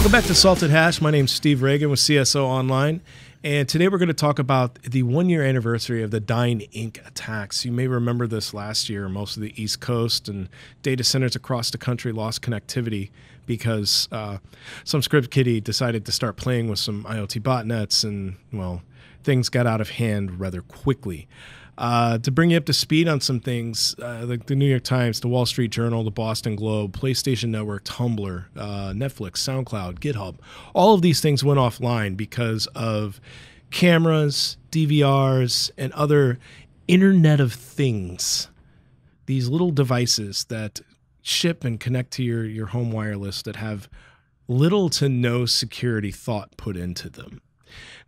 Welcome back to Salted Hash. My name's Steve Reagan with CSO Online, and today we're going to talk about the one-year anniversary of the Dyn Inc. attacks. You may remember this last year. Most of the East Coast and data centers across the country lost connectivity because some script kiddie decided to start playing with some IoT botnets, and, well, things got out of hand rather quickly. To bring you up to speed on some things, like the New York Times, the Wall Street Journal, the Boston Globe, PlayStation Network, Tumblr, Netflix, SoundCloud, GitHub, all of these things went offline because of cameras, DVRs, and other Internet of Things. These little devices that ship and connect to your home wireless that have little to no security thought put into them.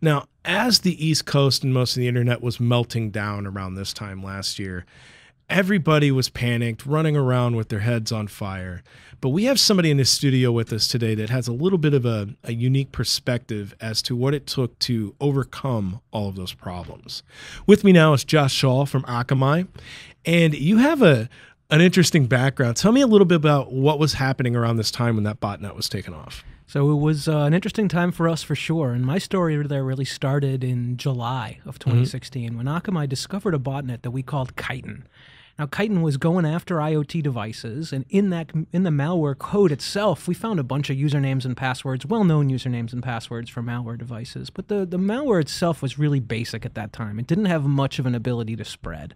Now, as the East Coast and most of the internet was melting down around this time last year, everybody was panicked, running around with their heads on fire. But we have somebody in the studio with us today that has a little bit of a unique perspective as to what it took to overcome all of those problems. With me now is Josh Shaw from Akamai, and you have an interesting background. Tell me a little bit about what was happening around this time when that botnet was taken off. So it was an interesting time for us for sure. And my story there really started in July of 2016 when Akamai discovered a botnet that we called Kyten. Now, Kyten was going after IoT devices, and in the malware code itself, we found a bunch of usernames and passwords, well-known usernames and passwords for malware devices. But the malware itself was really basic at that time. It didn't have much of an ability to spread.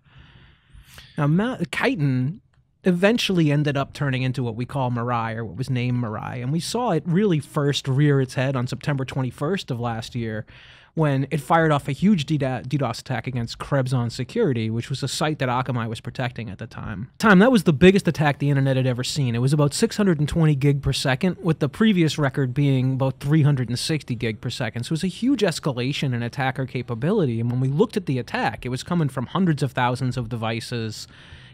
Now, Kyten eventually ended up turning into what we call Mirai, or what was named Mirai. And we saw it really first rear its head on September 21st of last year when it fired off a huge DDoS attack against Krebs On Security, which was a site that Akamai was protecting at the time. That was the biggest attack the internet had ever seen. It was about 620 gig per second, with the previous record being about 360 gig per second. So it was a huge escalation in attacker capability. And when we looked at the attack, it was coming from hundreds of thousands of devices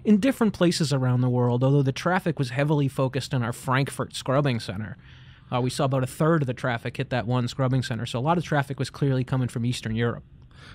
in different places around the world, although the traffic was heavily focused in our Frankfurt scrubbing center. We saw about a third of the traffic hit that one scrubbing center, so a lot of traffic was clearly coming from Eastern Europe.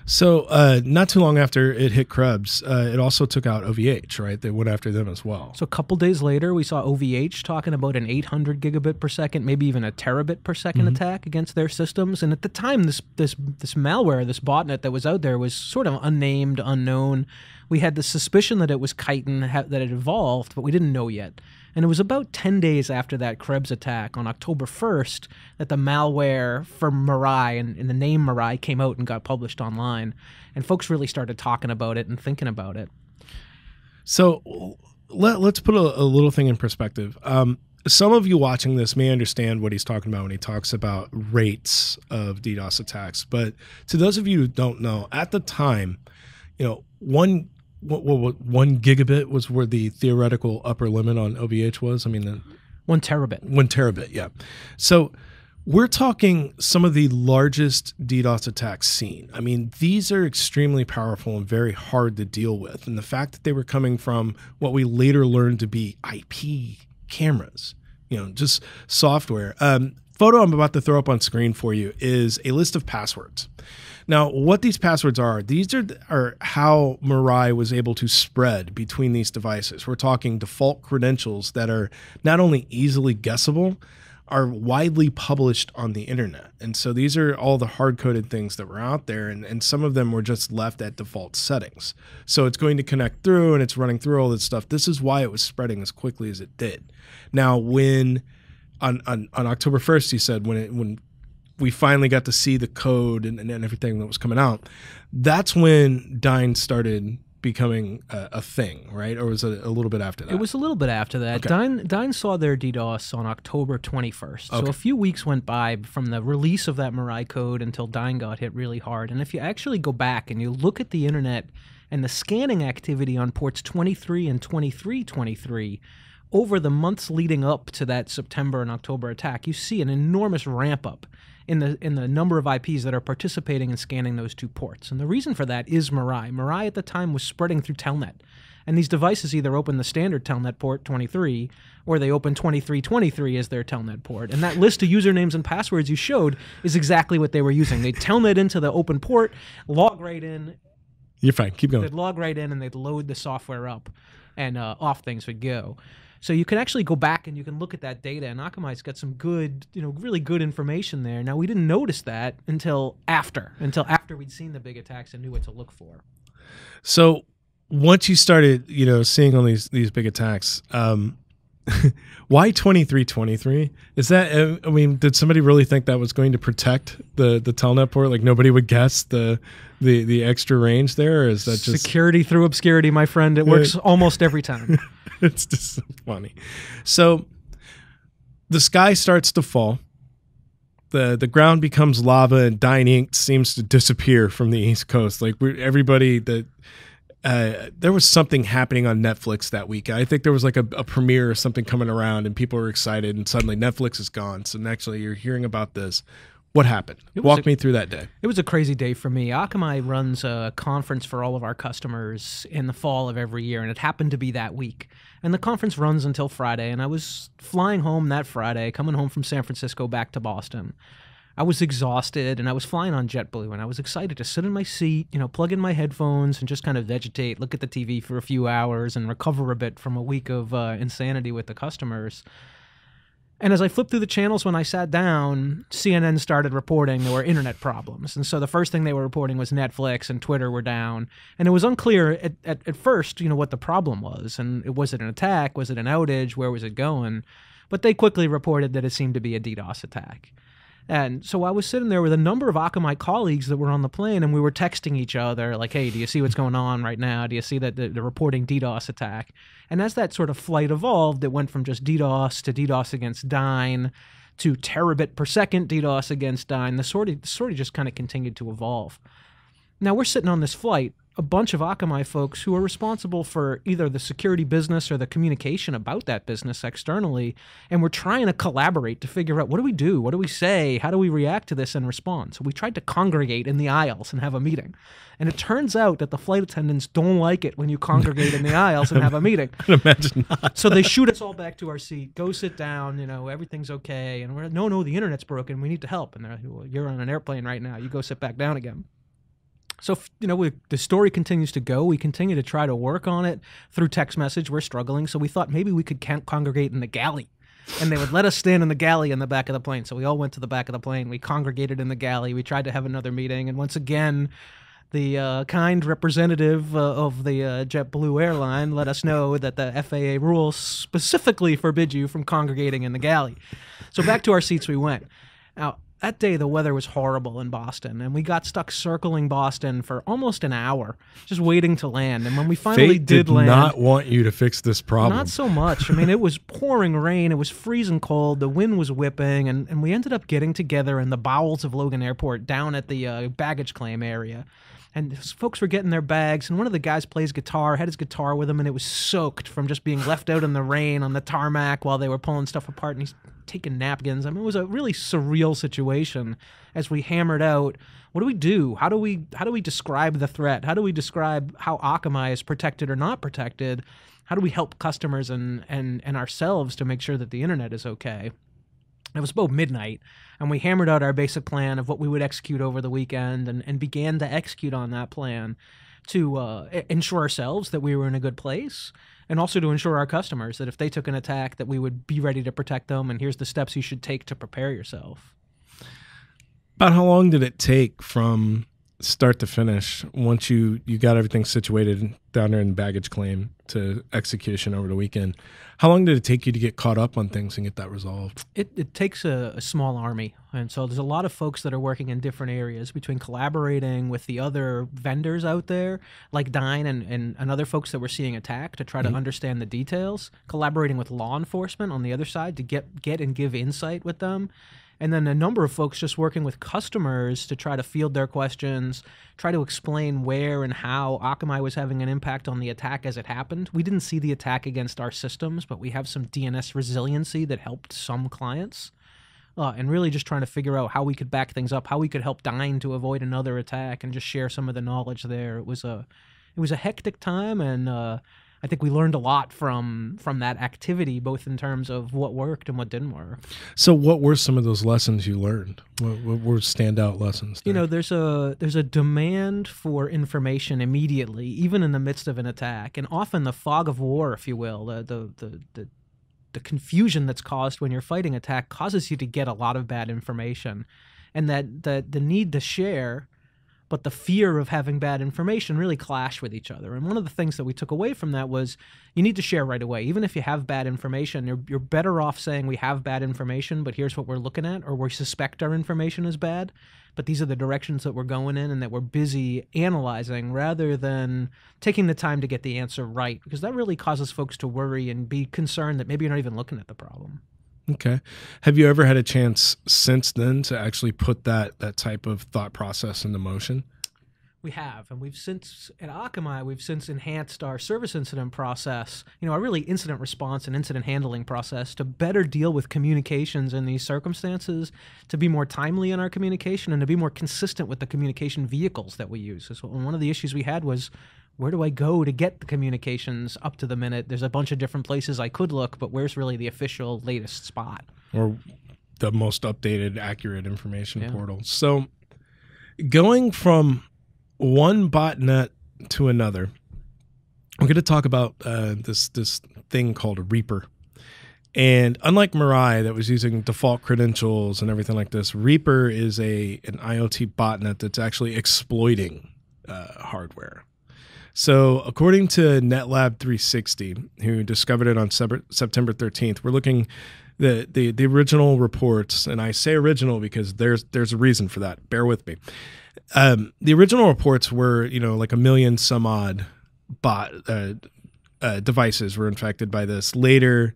So not too long after it hit Krebs, it also took out OVH, right? They went after them as well. So a couple days later, we saw OVH talking about an 800 gigabit per second, maybe even a terabit per second attack against their systems. And at the time, this malware, this botnet that was out there was sort of unnamed, unknown. We had the suspicion that it was Kyten, that it evolved, but we didn't know yet. And it was about 10 days after that Krebs attack, on October 1st, that the malware for Mirai and the name Mirai came out and got published online. And folks really started talking about it and thinking about it. So let's put a little thing in perspective. Some of you watching this may understand what he's talking about when he talks about rates of DDoS attacks. But to those of you who don't know, at the time, one gigabit was where the theoretical upper limit on OVH was. I mean, 1 terabit. 1 terabit, yeah. So we're talking some of the largest DDoS attacks seen. I mean, these are extremely powerful and very hard to deal with. And the fact that they were coming from what we later learned to be IP cameras, just software. Photo I'm about to throw up on screen for you is a list of passwords. Now, what these passwords are, these are how Mirai was able to spread between these devices. We're talking default credentials that are not only easily guessable, are widely published on the internet. And so these are all the hard-coded things that were out there, and some of them were just left at default settings. So it's going to connect through, and it's running through all this stuff. This is why it was spreading as quickly as it did. Now, when on October 1st, he said, when we finally got to see the code and everything that was coming out, that's when Dyn started becoming a thing, right? Or was it a little bit after that? It was a little bit after that. Okay. Dyn saw their DDoS on October 21st. Okay. So a few weeks went by from the release of that Mirai code until Dyn got hit really hard. And if you actually go back and you look at the internet and the scanning activity on ports 23 and 2323, over the months leading up to that September and October attack, you see an enormous ramp up in the number of IPs that are participating in scanning those two ports. And the reason for that is Mirai. Mirai at the time was spreading through Telnet. And these devices either open the standard Telnet port 23, or they open 2323 as their Telnet port. And that list of usernames and passwords you showed is exactly what they were using. They'd Telnet into the open port, log right in. You're fine. Keep going. They'd log right in and they'd load the software up, and off things would go. So you can actually go back and you can look at that data, and Akamai's got some good, really good information there. Now, we didn't notice that until after we'd seen the big attacks and knew what to look for. So once you started, seeing all these big attacks, why 2323? Is that, did somebody really think that was going to protect the Telnet port? Like nobody would guess the extra range there? Or is that just security through obscurity, my friend? It works almost every time. It's just so funny. So the sky starts to fall. The ground becomes lava, and Dyn Inc. seems to disappear from the East Coast. Like everybody that there was something happening on Netflix that week. I think there was like a premiere or something coming around, and people were excited, and suddenly Netflix is gone. So naturally, you're hearing about this. What happened? Walk me through that day. It was a crazy day for me. Akamai runs a conference for all of our customers in the fall of every year, and it happened to be that week. And the conference runs until Friday, and I was flying home that Friday, coming home from San Francisco back to Boston. I was exhausted, and I was flying on JetBlue, and I was excited to sit in my seat, plug in my headphones and just kind of vegetate, look at the TV for a few hours, and recover a bit from a week of insanity with the customers. And as I flipped through the channels when I sat down, CNN started reporting there were internet problems. And so the first thing they were reporting was Netflix and Twitter were down. And it was unclear at first, what the problem was. And was it an attack? Was it an outage? Where was it going? But they quickly reported that it seemed to be a DDoS attack. And so I was sitting there with a number of Akamai colleagues that were on the plane, and we were texting each other like, hey, do you see what's going on right now? Do you see that they're reporting DDoS attack? And as that sort of flight evolved, it went from just DDoS to DDoS against Dyn to terabit per second DDoS against Dyn. The story just kind of continued to evolve. Now we're sitting on this flight, a bunch of Akamai folks who are responsible for either the security business or the communication about that business externally, and we're trying to collaborate to figure out what do we do, what do we say, how do we react to this and respond. So we tried to congregate in the aisles and have a meeting. And it turns out that the flight attendants don't like it when you congregate in the aisles and have a meeting. I imagine not. So they shoot us all back to our seat, go sit down, everything's okay. And we're like, no, the internet's broken, we need to help. And they're like, well, you're on an airplane right now, you go sit back down again. So, the story continues to go. We continue to try to work on it through text message. We're struggling. So we thought maybe we could congregate in the galley. And they would let us stand in the galley in the back of the plane. So we all went to the back of the plane. We congregated in the galley. We tried to have another meeting. And once again, the kind representative of the JetBlue airline let us know that the FAA rules specifically forbid you from congregating in the galley. So back to our seats we went. Now, that day, the weather was horrible in Boston, and we got stuck circling Boston for almost an hour, just waiting to land. And when we finally did land, not want you to fix this problem. Not so much. It was pouring rain. It was freezing cold. The wind was whipping, and we ended up getting together in the bowels of Logan Airport down at the baggage claim area. And folks were getting their bags, and one of the guys plays guitar, had his guitar with him, and it was soaked from just being left out in the rain on the tarmac while they were pulling stuff apart, and he's taking napkins. It was a really surreal situation as we hammered out, what do we do? How do we describe the threat? How do we describe how Akamai is protected or not protected? How do we help customers and ourselves to make sure that the internet is okay? It was about midnight, and we hammered out our basic plan of what we would execute over the weekend and began to execute on that plan to ensure ourselves that we were in a good place, and also to ensure our customers that if they took an attack that we would be ready to protect them, and here's the steps you should take to prepare yourself. About how long did it take from start to finish once you got everything situated down there in baggage claim to execution over the weekend? How long did it take you to get caught up on things and get that resolved? It takes a small army, and so there's a lot of folks that are working in different areas between collaborating with the other vendors out there like Dyn and other folks that we're seeing attack to try to understand the details, collaborating with law enforcement on the other side to get and give insight with them. And then a number of folks just working with customers to try to field their questions, try to explain where and how Akamai was having an impact on the attack as it happened. We didn't see the attack against our systems, but we have some DNS resiliency that helped some clients. And really just trying to figure out how we could back things up, how we could help Dyn to avoid another attack, and just share some of the knowledge there. It was a hectic time, and I think we learned a lot from that activity, both in terms of what worked and what didn't work. So what were some of those lessons you learned? What were standout lessons there? There's a demand for information immediately, even in the midst of an attack, and often the fog of war, if you will, the the confusion that's caused when you're fighting attack causes you to get a lot of bad information, and that the need to share but the fear of having bad information really clash with each other. And one of the things that we took away from that was you need to share right away. Even if you have bad information, you're better off saying we have bad information, but here's what we're looking at, or we suspect our information is bad, but these are the directions that we're going in and that we're busy analyzing, rather than taking the time to get the answer right, because that really causes folks to worry and be concerned that maybe you're not even looking at the problem. Okay. Have you ever had a chance since then to actually put that type of thought process into motion? We have, and we've since, at Akamai, we've since enhanced our service incident process, our really incident response and incident handling process, to better deal with communications in these circumstances, to be more timely in our communication, and to be more consistent with the communication vehicles that we use. So one of the issues we had was, where do I go to get the communications up to the minute? There's a bunch of different places I could look, but where's really the official latest spot? Or the most updated, accurate information portal. So going from one botnet to another, I'm going to talk about this thing called Reaper. And unlike Mirai that was using default credentials and everything like this, Reaper is an IoT botnet that's actually exploiting hardware. So according to NetLab 360, who discovered it on September 13th, we're looking the original reports, and I say original because there's a reason for that. Bear with me. The original reports were, like 1 million some odd devices were infected by this. Later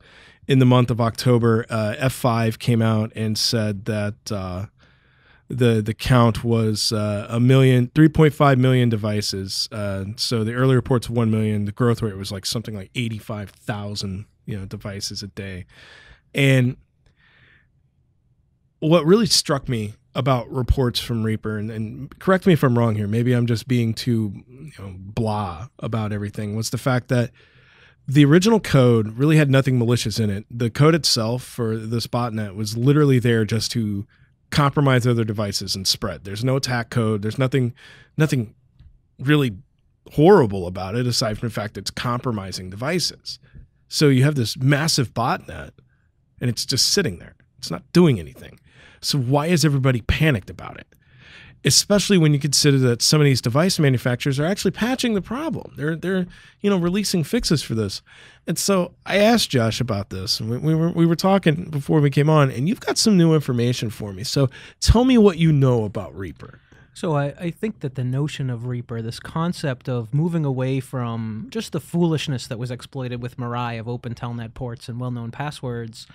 in the month of October, F5 came out and said that the count was 3.5 million devices. So the early reports of 1 million, the growth rate was like something like 85,000 devices a day. And what really struck me about reports from Reaper, and correct me if I'm wrong here, maybe I'm just being too blah about everything, was the fact that the original code really had nothing malicious in it. The code itself for this botnet was literally there just to compromise other devices and spread. There's no attack code. There's nothing really horrible about it, aside from the fact that it's compromising devices. So you have this massive botnet, and it's just sitting there. It's not doing anything. So why is everybody panicked about it? Especially when you consider that some of these device manufacturers are actually patching the problem. They're releasing fixes for this. And so I asked Josh about this, and we were talking before we came on, and you've got some new information for me. So tell me what you know about Reaper. So I think that the notion of Reaper, this concept of moving away from just the foolishness that was exploited with Mirai of open telnet ports and well-known passwords,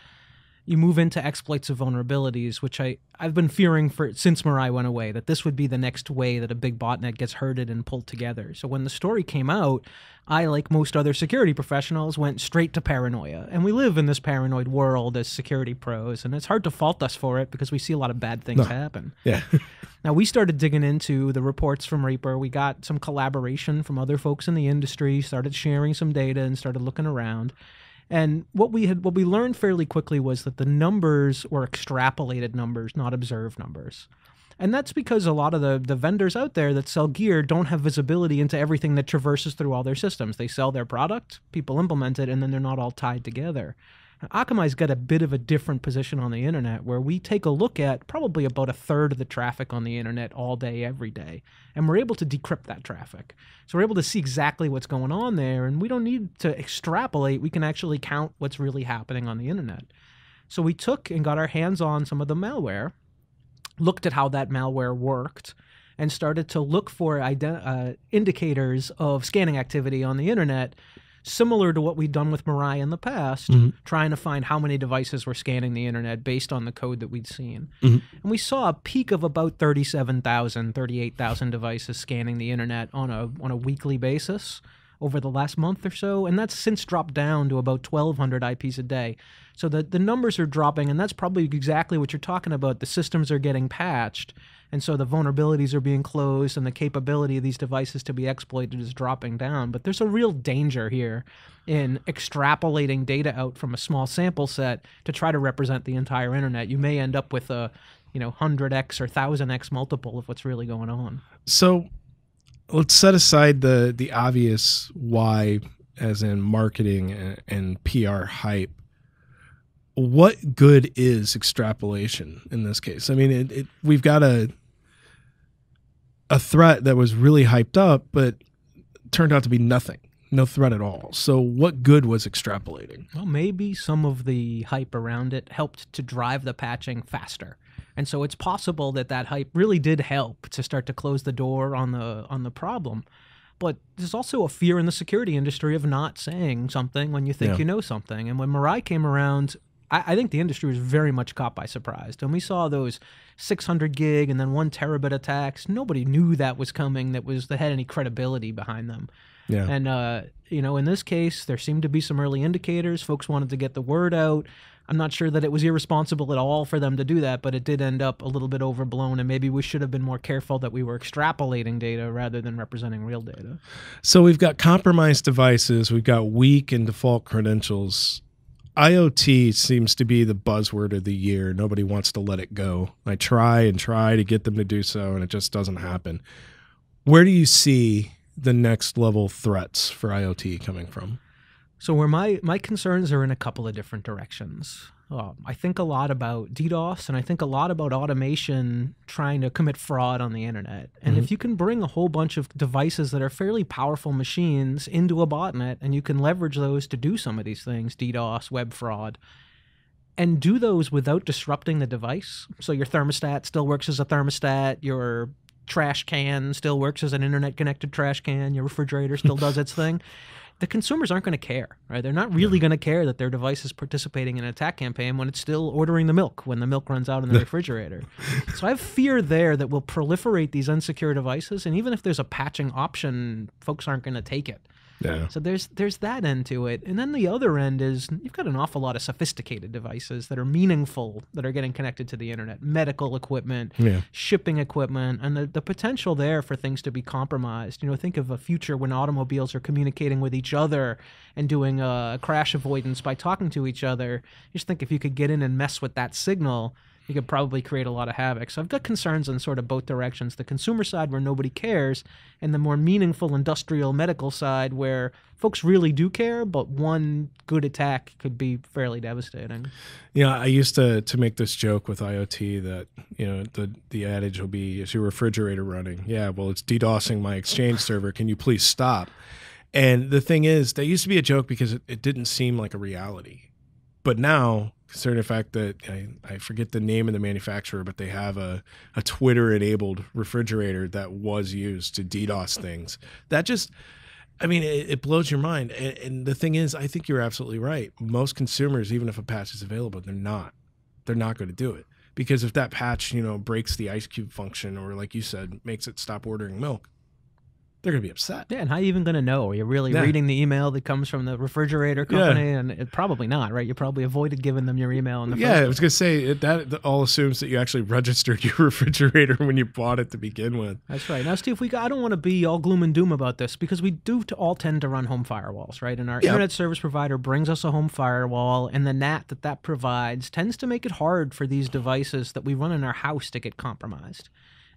you move into exploits of vulnerabilities, which I've been fearing since Mirai went away, that this would be the next way that a big botnet gets herded and pulled together. So when the story came out, I, like most other security professionals, went straight to paranoia. And we live in this paranoid world as security pros, and it's hard to fault us for it because we see a lot of bad things happen. Yeah. Now, we started digging into the reports from Reaper. We got some collaboration from other folks in the industry, started sharing some data, and started looking around. And what we learned fairly quickly was that the numbers were extrapolated numbers, not observed numbers. And that's because a lot of the vendors out there that sell gear don't have visibility into everything that traverses through all their systems. They sell their product, people implement it, and then they're not all tied together. Akamai's got a bit of a different position on the internet, where we take a look at probably about a third of the traffic on the internet all day, every day, and we're able to decrypt that traffic. So we're able to see exactly what's going on there, and we don't need to extrapolate. We can actually count what's really happening on the internet. So we took and got our hands on some of the malware, looked at how that malware worked, and started to look for indicators of scanning activity on the internet, similar to what we'd done with Mirai in the past, trying to find how many devices were scanning the internet based on the code that we'd seen. And we saw a peak of about 37,000, 38,000 devices scanning the internet on a weekly basis over the last month or so, and that's since dropped down to about 1,200 IPs a day. So the numbers are dropping, and that's probably exactly what you're talking about. The systems are getting patched, and so the vulnerabilities are being closed, and the capability of these devices to be exploited is dropping down. But there's a real danger here in extrapolating data out from a small sample set to try to represent the entire internet. You may end up with a 100x or 1,000x multiple of what's really going on. So let's set aside the obvious why, as in marketing and PR hype. what good is extrapolation in this case? I mean, we've got a threat that was really hyped up, but turned out to be nothing. No threat at all. So what good was extrapolating? Well, maybe some of the hype around it helped to drive the patching faster. And so it's possible that that hype really did help to start to close the door on the problem. But there's also a fear in the security industry of not saying something when you think you know something. And when Mirai came around, I think the industry was very much caught by surprise. And we saw those 600 gig and then 1 terabit attacks. Nobody knew that was coming, that had any credibility behind them. Yeah. And, in this case, there seemed to be some early indicators. Folks wanted to get the word out. I'm not sure that it was irresponsible at all for them to do that, but it did end up a little bit overblown, and maybe we should have been more careful that we were extrapolating data rather than representing real data. So we've got compromised devices. We've got weak and default credentials. IoT seems to be the buzzword of the year. Nobody wants to let it go. I try and try to get them to do so, and it just doesn't happen. Where do you see the next level threats for IoT coming from? So where my concerns are in a couple of different directions. I think a lot about DDoS, and I think a lot about automation trying to commit fraud on the internet. And if you can bring a whole bunch of devices that are fairly powerful machines into a botnet, and you can leverage those to do some of these things, DDoS, web fraud, and do those without disrupting the device. So your thermostat still works as a thermostat, your trash can still works as an internet-connected trash can, your refrigerator still does its thing. The consumers aren't going to care, right? They're not really going to care that their device is participating in an attack campaign when it's still ordering the milk when the milk runs out in the refrigerator. So I have fear there that we'll proliferate these unsecure devices, and even if there's a patching option, folks aren't going to take it. Yeah. So there's that end to it. And then the other end is you've got an awful lot of sophisticated devices that are meaningful, that are getting connected to the internet, medical equipment, shipping equipment, and the potential there for things to be compromised. Think of a future when automobiles are communicating with each other and doing crash avoidance by talking to each other. Just think if you could get in and mess with that signal, you could probably create a lot of havoc. So I've got concerns on sort of both directions. The consumer side where nobody cares, and the more meaningful industrial medical side where folks really do care, but one good attack could be fairly devastating. Yeah, I used to make this joke with IoT that, the adage will be, is your refrigerator running? Yeah, well, it's DDoSing my Exchange server. Can you please stop? And the thing is, that used to be a joke because it didn't seem like a reality. But now, considering the fact that I forget the name of the manufacturer, but they have a Twitter-enabled refrigerator that was used to DDoS things. That just, it blows your mind. And the thing is, I think you're absolutely right. Most consumers, even if a patch is available, they're not going to do it. Because if that patch, breaks the ice cube function, or like you said, makes it stop ordering milk, they're going to be upset. Yeah, and how are you even going to know? Are you really reading the email that comes from the refrigerator company? And probably not, right? You probably avoided giving them your email in the first place. I was going to say, that all assumes that you actually registered your refrigerator when you bought it to begin with. That's right. Now, Steve, I don't want to be all gloom and doom about this, because we do all tend to run home firewalls, right? And our internet service provider brings us a home firewall, and the NAT that provides tends to make it hard for these devices that we run in our house to get compromised.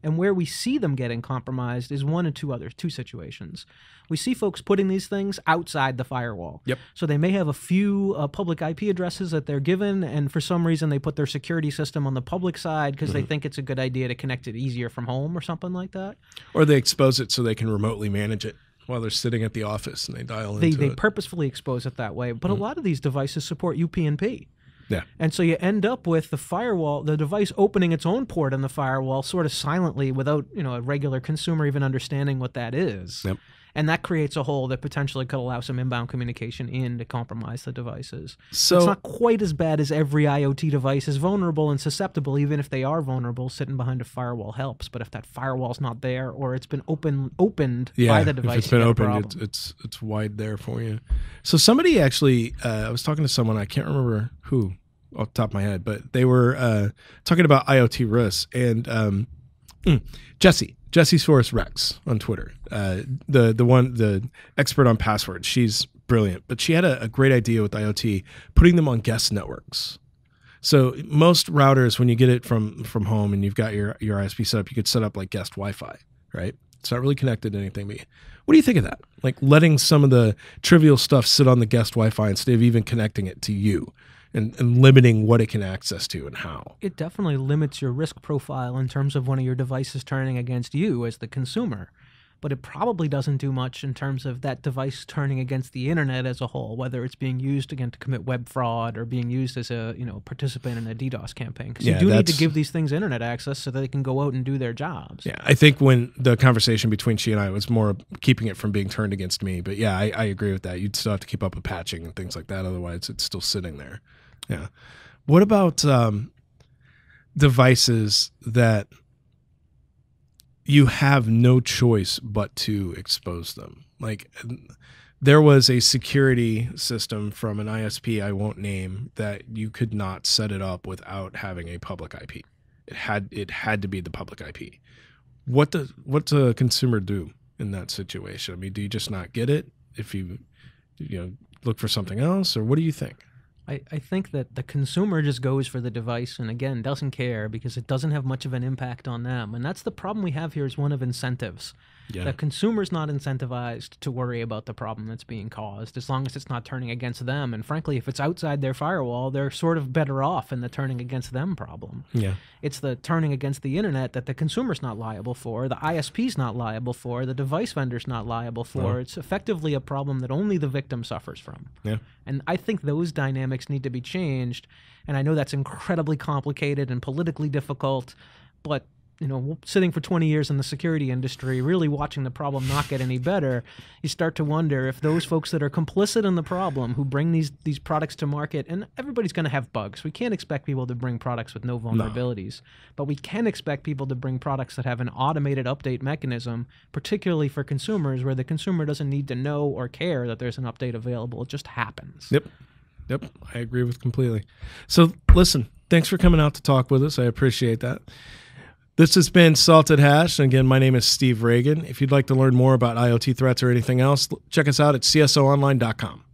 And where we see them getting compromised is one of two situations. We see folks putting these things outside the firewall. Yep. So they may have a few public IP addresses that they're given, and for some reason they put their security system on the public side because they think it's a good idea to connect it easier from home or something like that. Or they expose it so they can remotely manage it while they're sitting at the office and they dial into it. They purposefully expose it that way. But a lot of these devices support UPnP. Yeah. And so you end up with the firewall, the device opening its own port on the firewall sort of silently without, a regular consumer even understanding what that is. Yep. And that creates a hole that potentially could allow some inbound communication in to compromise the devices. So it's not quite as bad as every IoT device is vulnerable and susceptible. Even if they are vulnerable, sitting behind a firewall helps. But if that firewall's not there, or it's been opened by the device, if it's been opened, it's wide there for you. So somebody actually, I was talking to someone, I can't remember who off the top of my head, but they were talking about IoT risks, and Jessie Soros Rex on Twitter, the expert on passwords. She's brilliant, but she had a great idea with IoT, putting them on guest networks. So most routers, when you get it from home and you've got your ISP set up, you could set up like guest Wi-Fi, right? It's not really connected to anything. But what do you think of that? Like letting some of the trivial stuff sit on the guest Wi-Fi instead of even connecting it to you. and limiting what it can access to and how. It definitely limits your risk profile in terms of one of your devices turning against you as the consumer. But it probably doesn't do much in terms of that device turning against the internet as a whole, whether it's being used again to commit web fraud or being used as a participant in a DDoS campaign. Because you do need to give these things internet access so that they can go out and do their jobs. Yeah, I think when the conversation between she and I was more keeping it from being turned against me. But yeah, I agree with that. You'd still have to keep up with patching and things like that. Otherwise, it's still sitting there. Yeah. What about devices that you have no choice but to expose them? Like, there was a security system from an ISP I won't name that you could not set it up without having a public IP. It had to be the public IP. What's a consumer do in that situation? I mean, do you just not get it if you look for something else, or what do you think? I think that the consumer just goes for the device and, again, doesn't care because it doesn't have much of an impact on them. And that's the problem we have here, is one of incentives. Yeah. The consumer's not incentivized to worry about the problem that's being caused as long as it's not turning against them. And frankly, if it's outside their firewall, they're sort of better off in the turning against them problem. Yeah. It's the turning against the internet that the consumer's not liable for, the ISP's not liable for, the device vendor's not liable for. Oh. It's effectively a problem that only the victim suffers from. Yeah. And I think those dynamics need to be changed. And I know that's incredibly complicated and politically difficult, but sitting for 20 years in the security industry, really watching the problem not get any better, you start to wonder if those folks that are complicit in the problem, who bring these products to market, and everybody's going to have bugs. We can't expect people to bring products with no vulnerabilities, but we can expect people to bring products that have an automated update mechanism, particularly for consumers, where the consumer doesn't need to know or care that there's an update available. It just happens. Yep, I agree with completely. So listen, thanks for coming out to talk with us. I appreciate that. This has been Salted Hash. And again, my name is Steve Reagan. If you'd like to learn more about IoT threats or anything else, check us out at csoonline.com.